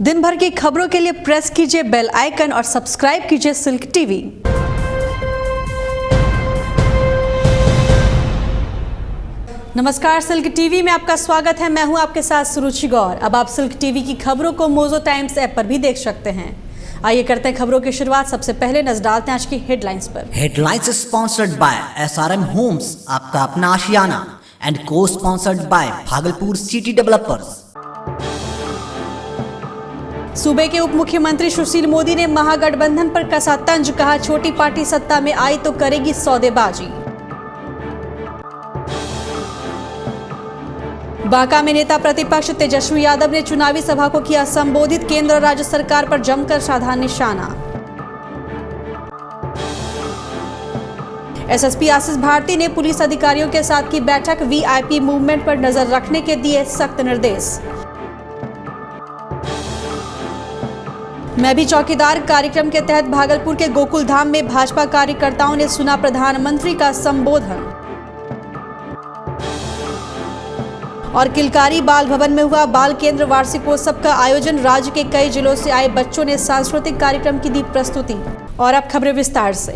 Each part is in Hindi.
दिन भर की खबरों के लिए प्रेस कीजिए बेल आइकन और सब्सक्राइब कीजिए सिल्क टीवी। नमस्कार, सिल्क टीवी में आपका स्वागत है। मैं हूं आपके साथ सुरुचि गौर। अब आप सिल्क टीवी की खबरों को मोजो टाइम्स ऐप पर भी देख सकते हैं। आइए करते हैं खबरों की शुरुआत। सबसे पहले नजर डालते हैं आज की हेडलाइंस पर। Headlines sponsored by SRM homes, आपका अपना आशियाना, and cosponsored by Bhagalpur city developers. सूबे के उप मुख्यमंत्री सुशील मोदी ने महागठबंधन पर कसा तंज। कहा, छोटी पार्टी सत्ता में आई तो करेगी सौदेबाजी। बांका में नेता प्रतिपक्ष तेजस्वी यादव ने चुनावी सभा को किया संबोधित। केंद्र और राज्य सरकार पर जमकर साधा निशाना। एसएसपी आशीष भारती ने पुलिस अधिकारियों के साथ की बैठक। वीआईपी मूवमेंट पर नजर रखने के दिए सख्त निर्देश। मैं भी चौकीदार कार्यक्रम के तहत भागलपुर के गोकुल धाम में भाजपा कार्यकर्ताओं ने सुना प्रधानमंत्री का संबोधन। और किलकारी बाल भवन में हुआ बाल केंद्र वार्षिकोत्सव का आयोजन। राज्य के कई जिलों से आए बच्चों ने सांस्कृतिक कार्यक्रम की दी प्रस्तुति। और अब खबरें विस्तार से।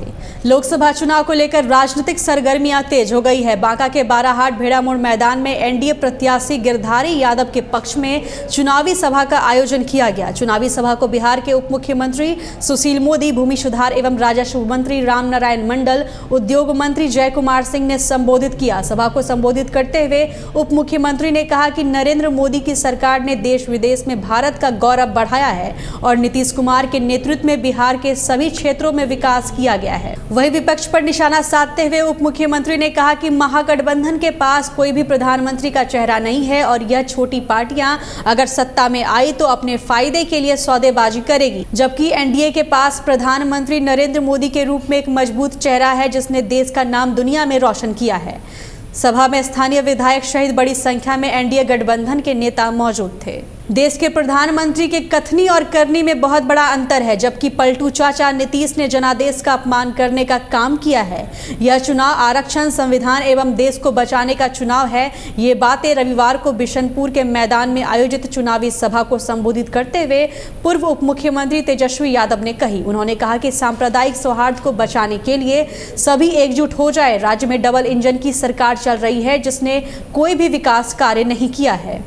लोकसभा चुनाव को लेकर राजनीतिक सरगर्मियां तेज हो गई है। बांका के बाराहाट भेड़ा मोड़ मैदान में एनडीए प्रत्याशी गिरधारी यादव के पक्ष में चुनावी सभा का आयोजन किया गया। चुनावी सभा को बिहार के उप मुख्यमंत्री सुशील मोदी, भूमि सुधार एवं राजस्व मंत्री रामनारायण मंडल, उद्योग मंत्री जय कुमार सिंह ने संबोधित किया। सभा को संबोधित करते हुए उप मुख्यमंत्री ने कहा कि नरेंद्र मोदी की सरकार ने देश विदेश में भारत का गौरव बढ़ाया है और नीतीश कुमार के नेतृत्व में बिहार के सभी क्षेत्रों में विकास किया गया है। वहीं विपक्ष पर निशाना साधते हुए उप मुख्यमंत्री ने कहा कि महागठबंधन के पास कोई भी प्रधानमंत्री का चेहरा नहीं है और यह छोटी पार्टियां अगर सत्ता में आई तो अपने फायदे के लिए सौदेबाजी करेगी, जबकि एनडीए के पास प्रधानमंत्री नरेंद्र मोदी के रूप में एक मजबूत चेहरा है जिसने देश का नाम दुनिया में रोशन किया है। सभा में स्थानीय विधायक सहित बड़ी संख्या में एनडीए गठबंधन के नेता मौजूद थे। देश के प्रधानमंत्री के कथनी और करनी में बहुत बड़ा अंतर है। जबकि पलटू चाचा नीतीश ने जनादेश का अपमान करने का काम किया है। यह चुनाव आरक्षण, संविधान एवं देश को बचाने का चुनाव है। ये बातें रविवार को बिशनपुर के मैदान में आयोजित चुनावी सभा को संबोधित करते हुए पूर्व उप मुख्यमंत्री तेजस्वी यादव ने कही। उन्होंने कहा कि सांप्रदायिक सौहार्द को बचाने के लिए सभी एकजुट हो जाए। राज्य में डबल इंजन की सरकार चल रही है जिसने कोई भी विकास कार्य नहीं किया है।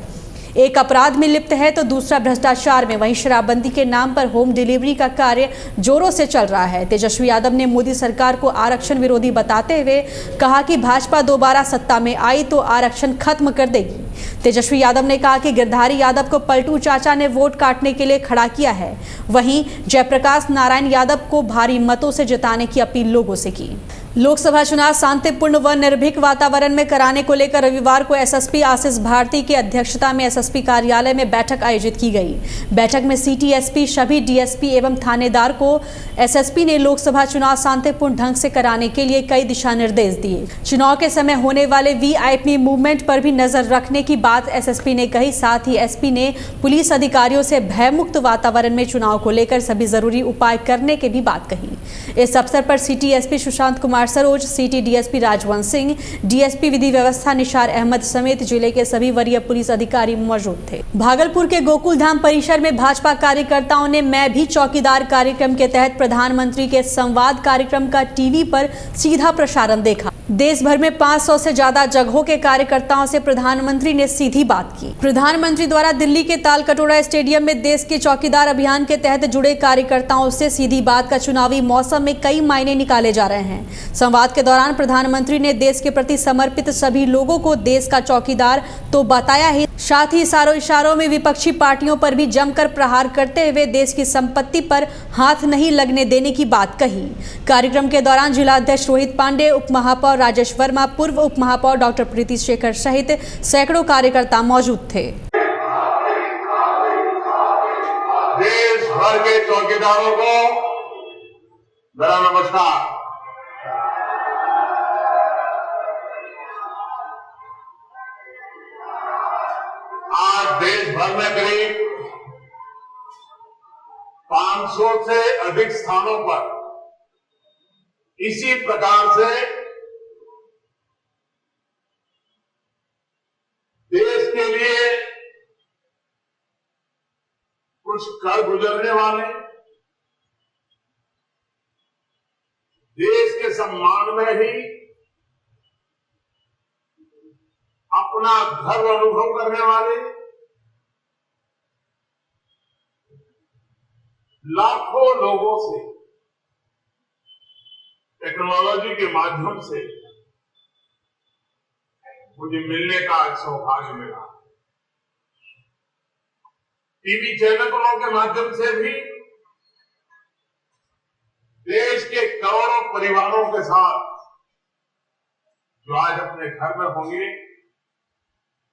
एक अपराध में लिप्त है तो दूसरा भ्रष्टाचार में। वहीं शराबबंदी के नाम पर होम डिलीवरी का कार्य जोरों से चल रहा है। तेजस्वी यादव ने मोदी सरकार को आरक्षण विरोधी बताते हुए कहा कि भाजपा दोबारा सत्ता में आई तो आरक्षण खत्म कर देगी। तेजस्वी यादव ने कहा कि गिरधारी यादव को पलटू चाचा ने वोट काटने के लिए खड़ा किया है। वहीं जयप्रकाश नारायण यादव को भारी मतों से जिताने की अपील लोगों से की। लोकसभा चुनाव शांतिपूर्ण व निर्भीक वातावरण में कराने को लेकर रविवार को एसएसपी आशीष भारती की अध्यक्षता में एसएसपी कार्यालय में बैठक आयोजित की गई। बैठक में सिटी एसपी, सभी डीएसपी एवं थानेदार को एसएसपी ने लोकसभा चुनाव शांतिपूर्ण ढंग से कराने के लिए कई दिशा निर्देश दिए। चुनाव के समय होने वाले वीआईपी मूवमेंट पर भी नजर रखने की बात एसएसपी ने कही। साथ ही एसपी ने पुलिस अधिकारियों से भयमुक्त वातावरण में चुनाव को लेकर सभी जरूरी उपाय करने की भी बात कही। इस अवसर पर city SP Sushant Kumar Saroj, city DSP राजवंश सिंह, डीएसपी विधि व्यवस्था निशार अहमद समेत जिले के सभी वरीय पुलिस अधिकारी मौजूद थे। भागलपुर के गोकुल धाम परिसर में भाजपा कार्यकर्ताओं ने मैं भी चौकीदार कार्यक्रम के तहत प्रधानमंत्री के संवाद कार्यक्रम का टीवी पर सीधा प्रसारण देखा। देश भर में 500 से ज्यादा जगहों के कार्यकर्ताओं से प्रधानमंत्री ने सीधी बात की। प्रधानमंत्री द्वारा दिल्ली के तालकटोरा स्टेडियम में देश के चौकीदार अभियान के तहत जुड़े कार्यकर्ताओं से सीधी बात का चुनावी मौसम में कई मायने निकाले जा रहे हैं। संवाद के दौरान प्रधानमंत्री ने देश के प्रति समर्पित सभी लोगों को देश का चौकीदार तो बताया ही, साथ ही इशारों में विपक्षी पार्टियों पर भी जमकर प्रहार करते हुए देश की संपत्ति पर हाथ नहीं लगने देने की बात कही। कार्यक्रम के दौरान जिलाध्यक्ष रोहित पांडे, उप महापौर राजेश वर्मा, पूर्व उप महापौर डॉक्टर प्रीति शेखर सहित सैकड़ों कार्यकर्ता मौजूद थे। देश भर के चौकीदारों को मेरा नमस्कार। आज देश भर में करीब 500 से अधिक स्थानों पर इसी प्रकार से देश के लिए कुछ कर गुजरने वाले देश के सम्मान में ही अपना गर्व अनुभव करने वाले लाखों लोगों से टेक्नोलॉजी के माध्यम से मुझे मिलने का सौभाग्य मिला। टीवी चैनलों के माध्यम से भी देश के करोड़ों परिवारों के साथ जो आज अपने घर में होंगे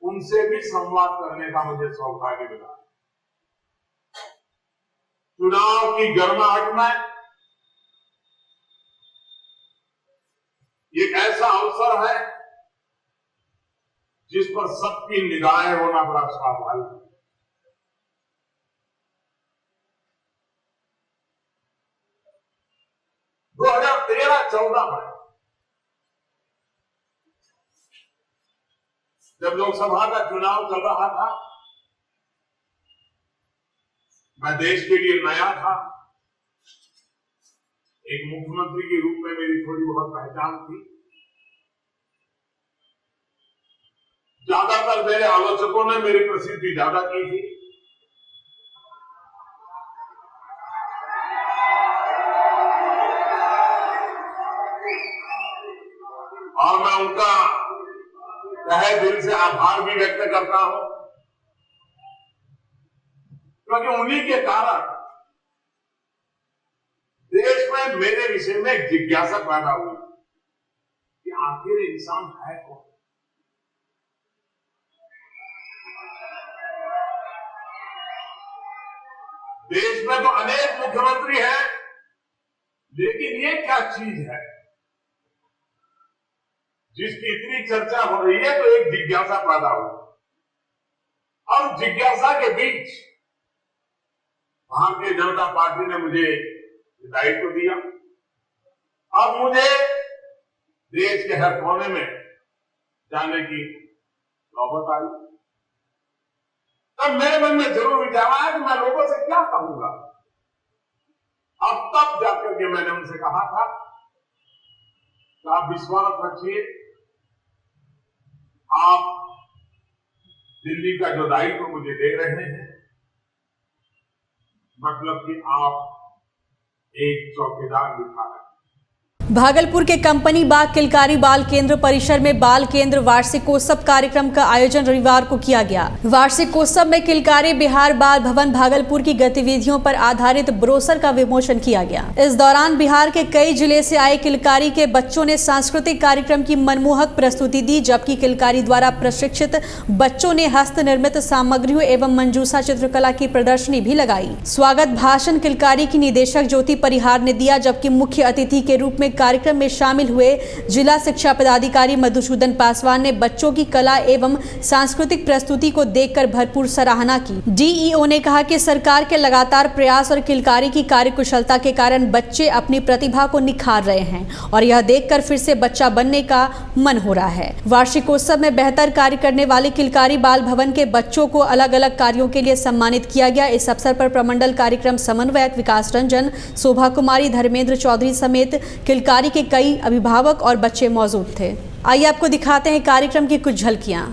उनसे भी संवाद करने का मुझे सौभाग्य मिला। चुनाव की गर्माहट में एक ऐसा अवसर है जिस पर सबकी निगाहें होना बड़ा स्वाभाविक है। 2013-14 में जब लोकसभा का चुनाव चल रहा था, मैं देश के लिए नया था। एक मुख्यमंत्री के रूप में मेरी थोड़ी बहुत पहचान थी। ज्यादातर मेरे आलोचकों ने मेरी प्रसिद्धि ज्यादा की थी। और मैं उनका तहे दिल से आभार भी व्यक्त करता हूं, क्योंकि उन्हीं के कारण देश में मेरे विषय में एक जिज्ञासा पैदा हुई कि आखिर इंसान है कौन। देश में तो अनेक मुख्यमंत्री हैं, लेकिन ये क्या चीज है जिसकी इतनी चर्चा हो रही है। तो एक जिज्ञासा पैदा हुई और जिज्ञासा के बीच भारतीय जनता पार्टी ने मुझे दायित्व दिया और मुझे देश के हर कोने में जाने की नौबत आई। तब मेरे मन में जरूर विचार आया कि मैं लोगों से क्या कहूंगा। अब तब जाकर के मैंने उनसे कहा था कि आप विश्वास रखिए, आप दिल्ली का जो दायित्व मुझे दे रहे हैं, मतलब कि आप एक चौकीदार बिठा रहे हैं। भागलपुर के कंपनी बाग किलकारी बाल केंद्र परिसर में बाल केंद्र वार्षिकोत्सव कार्यक्रम का आयोजन रविवार को किया गया। वार्षिकोत्सव में किलकारी बिहार बाल भवन भागलपुर की गतिविधियों पर आधारित ब्रोशर का विमोचन किया गया। इस दौरान बिहार के कई जिले से आए किलकारी के बच्चों ने सांस्कृतिक कार्यक्रम की मनमोहक प्रस्तुति दी, जबकि किलकारी द्वारा प्रशिक्षित बच्चों ने हस्त निर्मित सामग्रियों एवं मंजूषा चित्रकला की प्रदर्शनी भी लगाई। स्वागत भाषण किलकारी की निदेशक ज्योति परिहार ने दिया, जबकि मुख्य अतिथि के रूप में कार्यक्रम में शामिल हुए जिला शिक्षा पदाधिकारी मधुसूदन पासवान ने बच्चों की कला एवं सांस्कृतिक प्रस्तुति को देखकर भरपूर सराहना की। डीईओ ने कहा कि सरकार के लगातार प्रयास और किलकारी की कार्यकुशलता के कारण बच्चे अपनी प्रतिभा को निखार रहे हैं और यह देखकर फिर से बच्चा बनने का मन हो रहा है। वार्षिकोत्सव में बेहतर कार्य करने वाले किलकारी बाल भवन के बच्चों को अलग अलग कार्यों के लिए सम्मानित किया गया। इस अवसर पर प्रमंडल कार्यक्रम समन्वयक विकास रंजन, शोभा कुमारी, धर्मेंद्र चौधरी समेत किलकारी के कई अभिभावक और बच्चे मौजूद थे। आइए आपको दिखाते हैं कार्यक्रम की कुछ झलकियां।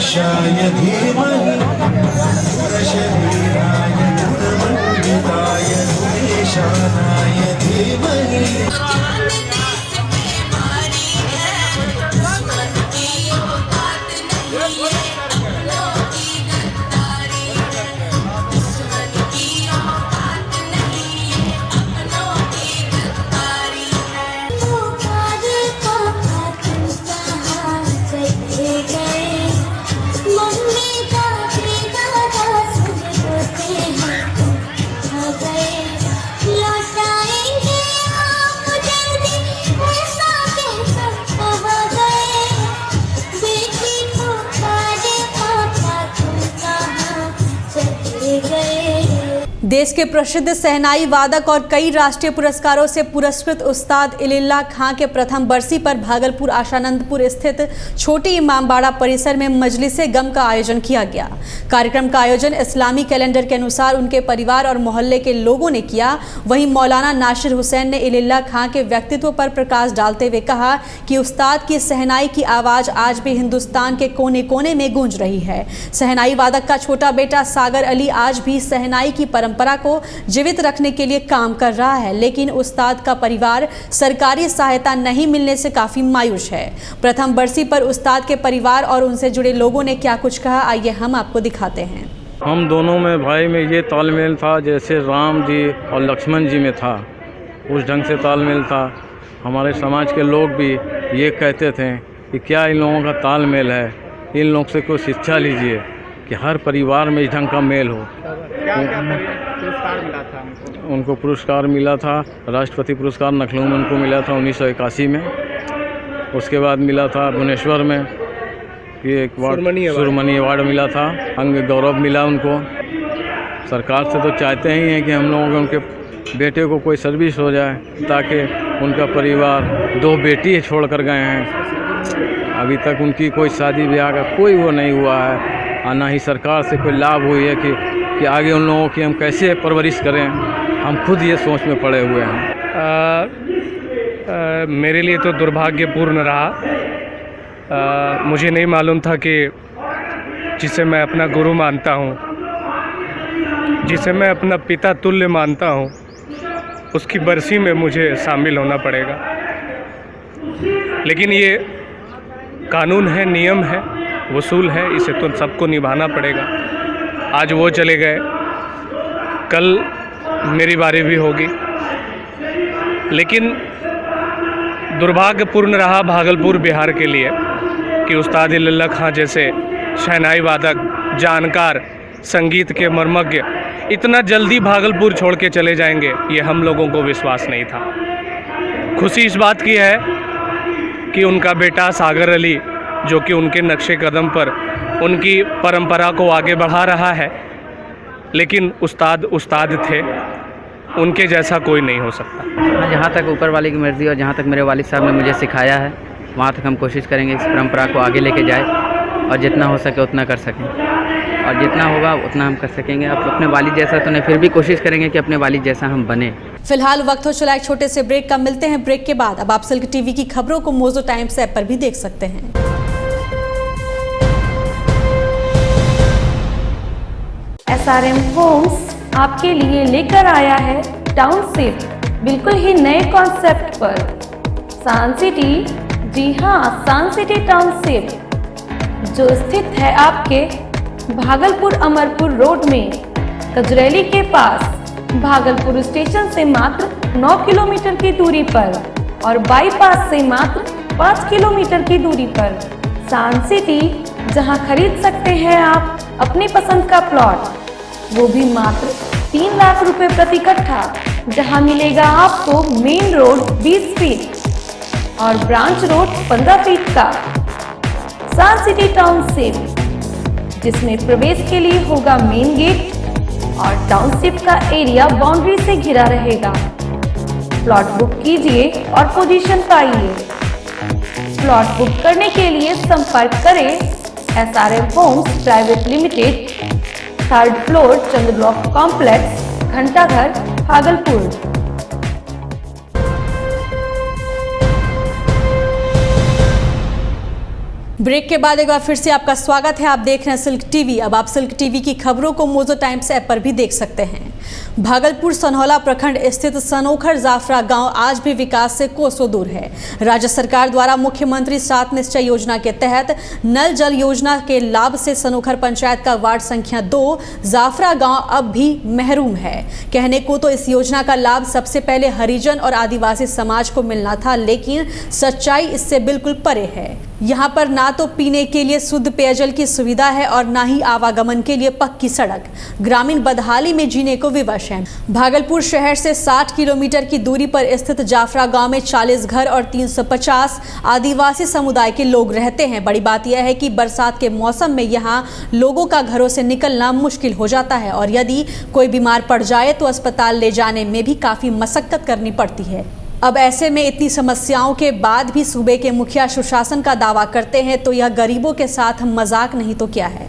शाय धीमहि शरीराय गुणमण्डिताय गुणेशानाय धीमहि। देश के प्रसिद्ध शहनाई वादक और कई राष्ट्रीय पुरस्कारों से पुरस्कृत उस्ताद इल्लाह खां के प्रथम बरसी पर भागलपुर आशानंदपुर स्थित छोटी इमामबाड़ा परिसर में मजलिसे गम का आयोजन किया गया। कार्यक्रम का आयोजन इस्लामी कैलेंडर के अनुसार उनके परिवार और मोहल्ले के लोगों ने किया। वहीं मौलाना नासिर हुसैन ने इल्लाह खां के व्यक्तित्व पर प्रकाश डालते हुए कहा कि उस्ताद की शहनाई की आवाज़ आज भी हिंदुस्तान के कोने कोने में गूंज रही है। शहनाई वादक का छोटा बेटा सागर अली आज भी शहनाई की परंपरा को जीवित रखने के लिए काम कर रहा है, लेकिन उस्ताद का परिवार सरकारी सहायता नहीं मिलने से काफ़ी मायूस है। प्रथम बरसी पर उस्ताद के परिवार और उनसे जुड़े लोगों ने क्या कुछ कहा, आइए हम आपको दिखाते हैं। हम दोनों में भाई में ये तालमेल था जैसे राम जी और लक्ष्मण जी में था, उस ढंग से तालमेल था। हमारे समाज के लोग भी ये कहते थे कि क्या इन लोगों का तालमेल है, इन लोग से कोई शिक्षा लीजिए कि हर परिवार में इस ढंग का मेल हो। पुरस्कार मिला था उनको पुरस्कार मिला था, राष्ट्रपति पुरस्कार नखलऊ में उनको मिला था 1981 में। उसके बाद मिला था भुवनेश्वर में कि एक सुरमनी अवार्ड मिला था, अंग गौरव मिला उनको। सरकार से तो चाहते ही हैं कि हम लोगों के उनके बेटे को कोई सर्विस हो जाए, ताकि उनका परिवार 2 बेटी छोड़ कर गए हैं, अभी तक उनकी कोई शादी ब्याह का कोई वो नहीं हुआ है, और ना ही सरकार से कोई लाभ हुई है कि आगे उन लोगों की हम कैसे परवरिश करें। हम खुद ये सोच में पड़े हुए हैं। मेरे लिए तो दुर्भाग्यपूर्ण रहा। मुझे नहीं मालूम था कि जिसे मैं अपना गुरु मानता हूँ, जिसे मैं अपना पिता तुल्य मानता हूँ, उसकी बरसी में मुझे शामिल होना पड़ेगा। लेकिन ये कानून है, नियम है, वसूल है, इसे तो सबको निभाना पड़ेगा। आज वो चले गए, कल मेरी बारी भी होगी। लेकिन दुर्भाग्यपूर्ण रहा भागलपुर बिहार के लिए कि उस्ताद इल्लाह खां जैसे शहनाई वादक, जानकार, संगीत के मर्मज्ञ इतना जल्दी भागलपुर छोड़ के चले जाएंगे, ये हम लोगों को विश्वास नहीं था। खुशी इस बात की है कि उनका बेटा सागर अली, जो कि उनके नक्शे कदम पर उनकी परंपरा को आगे बढ़ा रहा है, लेकिन उस्ताद थे, उनके जैसा कोई नहीं हो सकता। जहाँ तक ऊपर वाले की मर्ज़ी और जहाँ तक मेरे वालिद साहब ने मुझे सिखाया है, वहाँ तक हम कोशिश करेंगे इस परंपरा को आगे लेके जाए और जितना हो सके उतना कर सकें, और जितना होगा उतना हम कर सकेंगे। अब अपने वालिद जैसा तो नहीं, फिर भी कोशिश करेंगे कि अपने वालिद जैसा हम बने। फिलहाल वक्त हो चला एक छोटे से ब्रेक का। मिलते हैं ब्रेक के बाद। अब आप सिल्क टीवी की खबरों को मोजो टाइम्स ऐप पर भी देख सकते हैं। SRM होम्स आपके लिए लेकर आया है टाउनशिप, बिल्कुल ही नए कॉन्सेप्ट पर। सान सिटी, जी हाँ, सान सिटी टाउनशिप जो स्थित है आपके भागलपुर अमरपुर रोड में, कजरैली के पास, भागलपुर स्टेशन से मात्र 9 किलोमीटर की दूरी पर और बाईपास से मात्र 5 किलोमीटर की दूरी पर। सान सिटी, जहां खरीद सकते हैं आप अपनी पसंद का प्लॉट, वो भी मात्र 3 लाख रुपए प्रति कट्ठा, जहां मिलेगा आपको मेन रोड 20 फीट और ब्रांच रोड 15 फीट का। सान सिटी टाउनशिप, जिसमें प्रवेश के लिए होगा मेन गेट और टाउनशिप का एरिया बाउंड्री से घिरा रहेगा। प्लॉट बुक कीजिए और पोजीशन पाइए। प्लॉट बुक करने के लिए संपर्क करें SRM homes private limited, 3rd floor, Chandra block complex, Ghantaghar, Bhagalpur. Break के बाद एक बार फिर से आपका स्वागत है। आप देख रहे हैं सिल्क टीवी। अब आप सिल्क टीवी की खबरों को मोजो टाइम्स ऐप पर भी देख सकते हैं। भागलपुर सनहौला प्रखंड स्थित सनोखर जाफरा गांव आज भी विकास से कोसों दूर है। राज्य सरकार द्वारा मुख्यमंत्री 7 निश्चय योजना के तहत नल जल योजना के लाभ से सनोखर पंचायत का वार्ड संख्या 2 जाफरा गांव अब भी महरूम है। कहने को तो इस योजना का लाभ सबसे पहले हरिजन और आदिवासी समाज को मिलना था, लेकिन सच्चाई इससे बिल्कुल परे है। यहाँ पर ना तो पीने के लिए शुद्ध पेयजल की सुविधा है और ना ही आवागमन के लिए पक्की सड़क। ग्रामीण बदहाली में जीने को विवश पेश हैं। भागलपुर शहर से 60 किलोमीटर की दूरी पर स्थित जाफरा गांव में 40 घर और 350 आदिवासी समुदाय के लोग रहते हैं। बड़ी बात यह है कि बरसात के मौसम में यहां लोगों का घरों से निकलना मुश्किल हो जाता है और यदि कोई बीमार पड़ जाए तो अस्पताल ले जाने में भी काफ़ी मशक्कत करनी पड़ती है। अब ऐसे में इतनी समस्याओं के बाद भी सूबे के मुखिया सुशासन का दावा करते हैं तो यह गरीबों के साथ मजाक नहीं तो क्या है।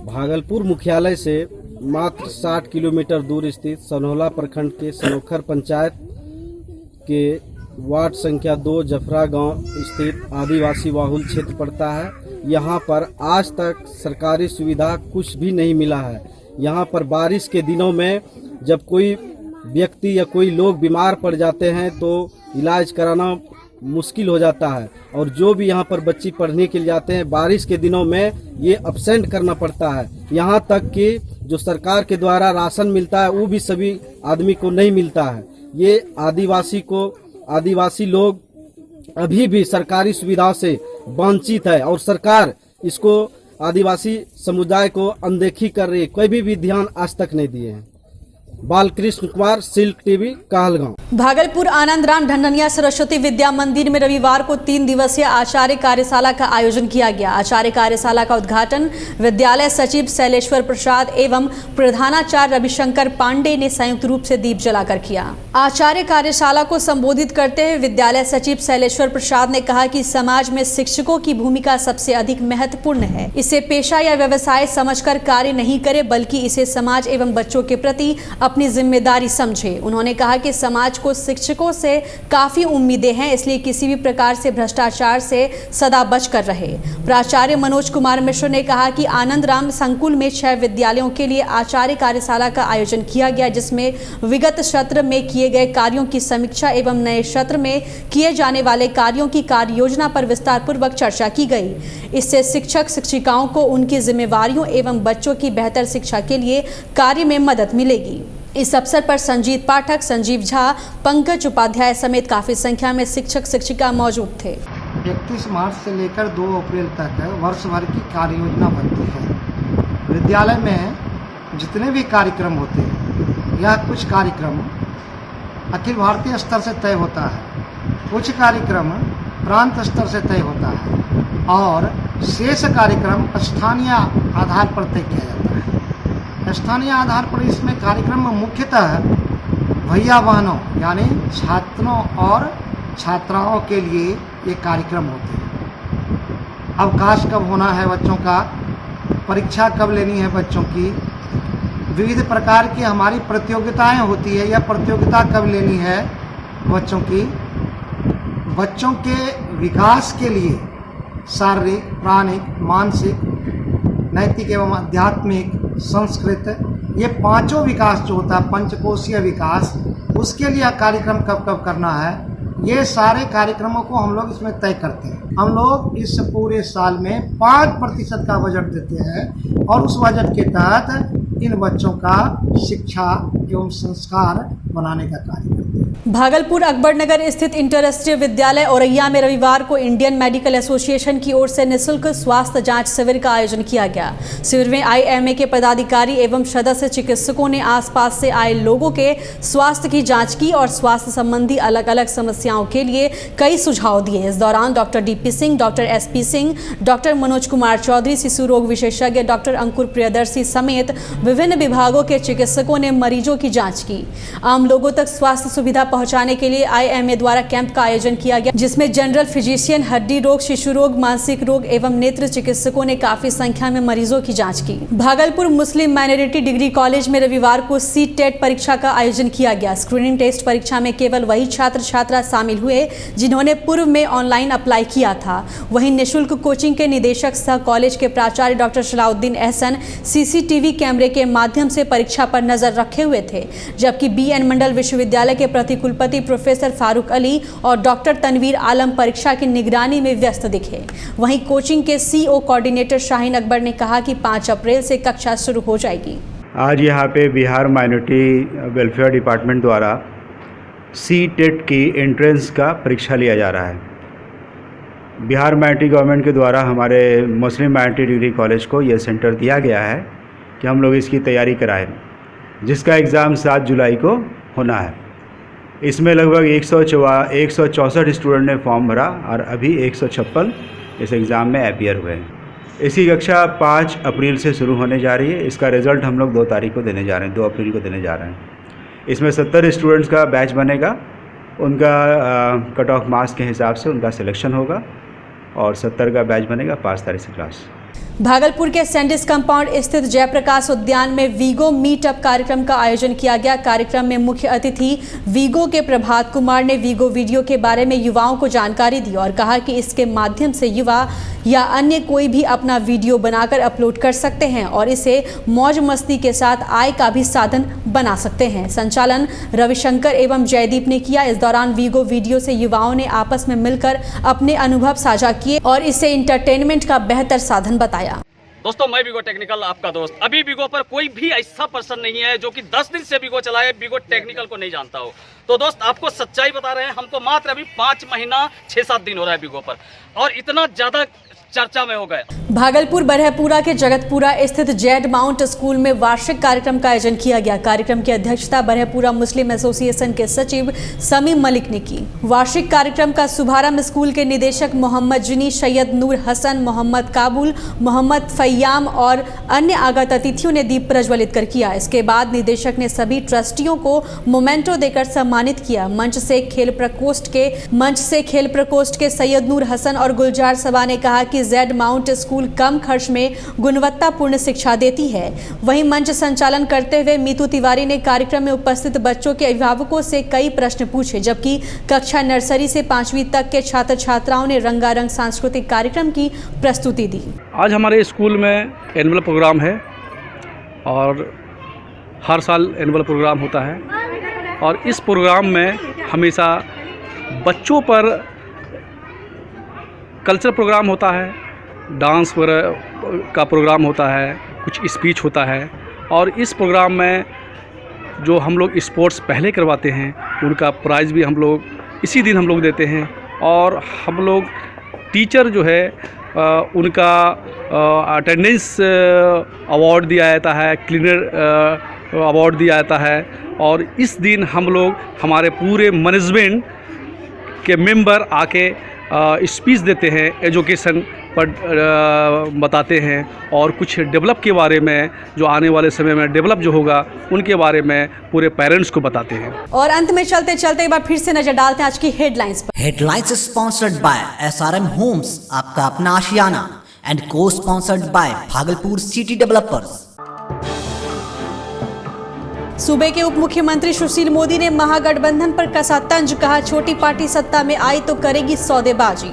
भागलपुर मुख्यालय से मात्र 60 किलोमीटर दूर स्थित सनोला प्रखंड के सनोखर पंचायत के वार्ड संख्या 2 जफरा गांव स्थित आदिवासी बाहुल क्षेत्र पड़ता है। यहां पर आज तक सरकारी सुविधा कुछ भी नहीं मिला है। यहां पर बारिश के दिनों में जब कोई व्यक्ति या कोई लोग बीमार पड़ जाते हैं तो इलाज कराना मुश्किल हो जाता है और जो भी यहाँ पर बच्ची पढ़ने के लिए जाते हैं बारिश के दिनों में ये अब्सेंट करना पड़ता है। यहाँ तक कि जो सरकार के द्वारा राशन मिलता है वो भी सभी आदमी को नहीं मिलता है। ये आदिवासी लोग अभी भी सरकारी सुविधाओं से वंचित है और सरकार इसको आदिवासी समुदाय को अनदेखी कर रही है। कोई भी ध्यान आज तक नहीं दिए हैं। Balkrishna Kumar, silk TV, Kahalgaon. भागलपुर आनंद राम ढंढनिया सरस्वती विद्या मंदिर में रविवार को 3 दिवसीय आचार्य कार्यशाला का आयोजन किया गया। आचार्य कार्यशाला का उद्घाटन विद्यालय सचिव शैलेश्वर प्रसाद एवं प्रधानाचार्य रविशंकर पांडे ने संयुक्त रूप से दीप जलाकर किया। आचार्य कार्यशाला को संबोधित करते हुए विद्यालय सचिव शैलेश्वर प्रसाद ने कहा कि समाज में शिक्षकों की भूमिका सबसे अधिक महत्वपूर्ण है। इसे पेशा या व्यवसाय समझकर कार्य नहीं करे बल्कि इसे समाज एवं बच्चों के प्रति अपनी जिम्मेदारी समझे। उन्होंने कहा कि समाज को शिक्षकों से काफी उम्मीदें हैं, इसलिए किसी भी प्रकार से भ्रष्टाचार से सदा बचकर रहे। प्राचार्य मनोज कुमार मिश्र ने कहा कि आनंद राम संकुल में 6 विद्यालयों के लिए आचार्य कार्यशाला का आयोजन किया गया, जिसमें विगत सत्र में किए गए कार्यों की समीक्षा एवं नए सत्र में किए जाने वाले कार्यों की कार्य योजना पर विस्तार पूर्वक चर्चा की गई। इससे शिक्षक शिक्षिकाओं को उनकी जिम्मेवारियों एवं बच्चों की बेहतर शिक्षा के लिए कार्य में मदद मिलेगी। इस अवसर पर संजीत पाठक, संजीव झा, पंकज उपाध्याय समेत काफी संख्या में शिक्षक शिक्षिका मौजूद थे। 31 मार्च से लेकर 2 अप्रैल तक वर्ष भर की कार्य योजना बनती है। विद्यालय में जितने भी कार्यक्रम होते हैं यह कुछ कार्यक्रम अखिल भारतीय स्तर से तय होता है, कुछ कार्यक्रम प्रांत स्तर से तय होता है और शेष कार्यक्रम स्थानीय आधार पर तय किया जाता है। स्थानीय आधार पर इसमें कार्यक्रम में मुख्यतः भैया बहनों यानी छात्रों और छात्राओं के लिए ये कार्यक्रम होते हैं। अवकाश कब होना है बच्चों का, परीक्षा कब लेनी है बच्चों की, विविध प्रकार की हमारी प्रतियोगिताएं होती है, यह प्रतियोगिता कब लेनी है बच्चों की, बच्चों के विकास के लिए शारीरिक, प्राणिक, मानसिक, नैतिक एवं आध्यात्मिक, संस्कृत, ये 5 विकास जो होता है पंचकोशीय विकास, उसके लिए कार्यक्रम कब कब करना है, ये सारे कार्यक्रमों को हम लोग इसमें तय करते हैं। हम लोग इस पूरे साल में 5% का बजट देते हैं और उस बजट के तहत इन बच्चों का शिक्षा एवं संस्कार बनाने का कार्य करते हैं। भागलपुर अकबरनगर स्थित इंटरराष्ट्रीय विद्यालय औरैया में रविवार को इंडियन मेडिकल एसोसिएशन की ओर से निःशुल्क स्वास्थ्य जांच शिविर का आयोजन किया गया। शिविर में IMA के पदाधिकारी एवं सदस्य चिकित्सकों ने आसपास से आए लोगों के स्वास्थ्य की जांच की और स्वास्थ्य संबंधी अलग अलग समस्याओं के लिए कई सुझाव दिए। इस दौरान doctor DP Singh, doctor SP Singh, doctor Manoj Kumar Chaudhary, शिशु रोग विशेषज्ञ डॉक्टर अंकुर प्रियदर्शी समेत विभिन्न विभागों के चिकित्सकों ने मरीजों की जांच की। आम लोगों तक स्वास्थ्य सुविधा पहुंचाने के लिए IMA द्वारा कैंप का आयोजन किया गया, जिसमें जनरल फिजिशियन, हड्डी रोग, शिशु रोग, मानसिक रोग एवं नेत्र चिकित्सकों ने काफी संख्या में मरीजों की जांच की। भागलपुर मुस्लिम माइनॉरिटी डिग्री कॉलेज में रविवार को CTET परीक्षा का आयोजन किया गया। स्क्रीनिंग टेस्ट परीक्षा में केवल वही छात्र छात्रा शामिल हुए जिन्होंने पूर्व में ऑनलाइन अप्लाई किया था। वहीं निःशुल्क कोचिंग के निदेशक सह कॉलेज के प्राचार्य डॉक्टर सलाउद्दीन एहसन CCTV कैमरे के माध्यम से परीक्षा पर नजर रखे हुए थे, जबकि BN मंडल विश्वविद्यालय के प्रतिकुलपति प्रोफेसर फारूक अली और डॉक्टर तनवीर आलम परीक्षा की निगरानी में व्यस्त दिखे। वहीं कोचिंग के CO कोऑर्डिनेटर शाहीन अकबर ने कहा कि 5 अप्रैल से कक्षा शुरू हो जाएगी। आज यहाँ पे बिहार माइनॉरिटी वेलफेयर डिपार्टमेंट द्वारा CTET की एंट्रेंस का परीक्षा लिया जा रहा है। बिहार माइनॉरिटी गवर्नमेंट के द्वारा हमारे मुस्लिम माइनॉरिटी डिग्री कॉलेज को ये सेंटर दिया गया है कि हम लोग इसकी तैयारी कराएं। जिसका एग्ज़ाम 7 जुलाई को होना है। इसमें लगभग 164 स्टूडेंट ने फॉर्म भरा और अभी 156 इस एग्ज़ाम में अपीयर हुए हैं। इसकी कक्षा 5 अप्रैल से शुरू होने जा रही है। इसका रिज़ल्ट हम लोग 2 तारीख को देने जा रहे हैं, 2 अप्रैल को देने जा रहे हैं। इसमें 70 स्टूडेंट्स का बैच बनेगा, उनका कट ऑफ मार्क्स के हिसाब से उनका सिलेक्शन होगा और 70 का बैच बनेगा 5 तारीख से क्लास। भागलपुर के सैंडिस कंपाउंड स्थित जयप्रकाश उद्यान में वीगो मीटअप कार्यक्रम का आयोजन किया गया। कार्यक्रम में मुख्य अतिथि वीगो के प्रभात कुमार ने वीगो वीडियो के बारे में युवाओं को जानकारी दी और कहा कि इसके माध्यम से युवा या अन्य कोई भी अपना वीडियो बनाकर अपलोड कर सकते हैं और इसे मौज मस्ती के साथ आय का भी साधन बना सकते हैं। संचालन रविशंकर एवं जयदीप ने किया। इस दौरान वीगो वीडियो से युवाओं ने आपस में मिलकर अपने अनुभव साझा किए और इसे इंटरटेनमेंट का बेहतर साधन बताया। दोस्तों, मैं बिगो टेक्निकल आपका दोस्त। अभी बिगो पर कोई भी ऐसा पर्सन नहीं है जो कि 10 दिन से बिगो चलाए, बिगो टेक्निकल को नहीं जानता हो। तो दोस्त, आपको सच्चाई बता रहे हैं, हमको मात्र अभी 5 महीना 6-7 दिन हो रहा है बिगो पर, और इतना ज़्यादा चर्चा में हो गए। भागलपुर बरहपुरा के जगतपुरा स्थित जेड माउंट स्कूल में वार्षिक कार्यक्रम का आयोजन किया गया। कार्यक्रम की अध्यक्षता बरहपुरा मुस्लिम एसोसिएशन के सचिव समीम मलिक ने की। वार्षिक कार्यक्रम का शुभारंभ स्कूल के निदेशक मोहम्मद जिनी, सैयद नूर हसन, मोहम्मद काबुल, मोहम्मद फैयाम और अन्य आगत अतिथियों ने दीप प्रज्वलित कर किया। इसके बाद निदेशक ने सभी ट्रस्टियों को मोमेंटो देकर सम्मानित किया। मंच से खेल प्रकोष्ठ के सैयद नूर हसन और गुलजार सबा ने कहा कि जेड माउंट स्कूल कम खर्च में गुणवत्तापूर्ण शिक्षा देती है। वहीं मंच संचालन करते हुए मीतू तिवारी ने कार्यक्रम में उपस्थित बच्चों के अभिभावकों से कई प्रश्न पूछे, जबकि कक्षा नर्सरी से 5वीं तक के छात्र छात्राओं ने रंगारंग सांस्कृतिक कार्यक्रम की प्रस्तुति दी। आज हमारे स्कूल में एनुअल प्रोग्राम है और हर साल एनुअल प्रोग्राम होता है और इस प्रोग्राम में हमेशा बच्चों पर कल्चर प्रोग्राम होता है, डांस का प्रोग्राम होता है, कुछ स्पीच होता है और इस प्रोग्राम में जो हम लोग स्पोर्ट्स पहले करवाते हैं उनका प्राइज़ भी हम लोग इसी दिन हम लोग देते हैं और हम लोग टीचर जो है उनका अटेंडेंस अवार्ड दिया जाता है, क्लीनर अवार्ड दिया जाता है और इस दिन हम लोग हमारे पूरे मैनेजमेंट के मेंबर आके स्पीच देते हैं, एजुकेशन पर बताते हैं और कुछ डेवलप के बारे में, जो आने वाले समय में डेवलप जो होगा उनके बारे में पूरे पेरेंट्स को बताते हैं। और अंत में चलते चलते एक बार फिर से नजर डालते हैं आज की हेडलाइंस पर। Headlines sponsored by SRM homes, आपका अपना आशियाना, and cosponsored by Bhagalpur city developers. सूबे के उप मुख्यमंत्री सुशील मोदी ने महागठबंधन पर कसा तंज, कहा छोटी पार्टी सत्ता में आई तो करेगी सौदेबाजी।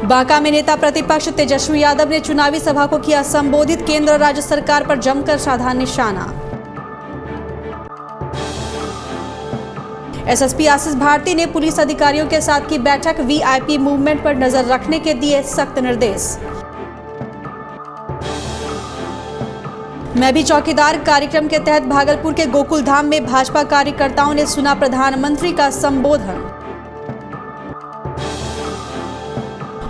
बांका में नेता प्रतिपक्ष तेजस्वी यादव ने चुनावी सभा को किया संबोधित, केंद्र और राज्य सरकार पर जमकर साधा निशाना। एसएसपी आशीष भारती ने पुलिस अधिकारियों के साथ की बैठक, वीआईपी मूवमेंट पर नजर रखने के दिए सख्त निर्देश। मैं भी चौकीदार कार्यक्रम के तहत भागलपुर के गोकुल धाम में भाजपा कार्यकर्ताओं ने सुना प्रधानमंत्री का संबोधन।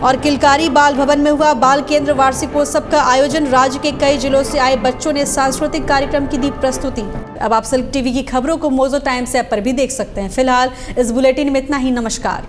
और किलकारी बाल भवन में हुआ बाल केंद्र वार्षिकोत्सव का आयोजन, राज्य के कई जिलों से आए बच्चों ने सांस्कृतिक कार्यक्रम की दी प्रस्तुति। अब आप सिल्क टीवी की खबरों को मोजो टाइम्स ऐप पर भी देख सकते हैं। फिलहाल इस बुलेटिन में इतना ही। नमस्कार।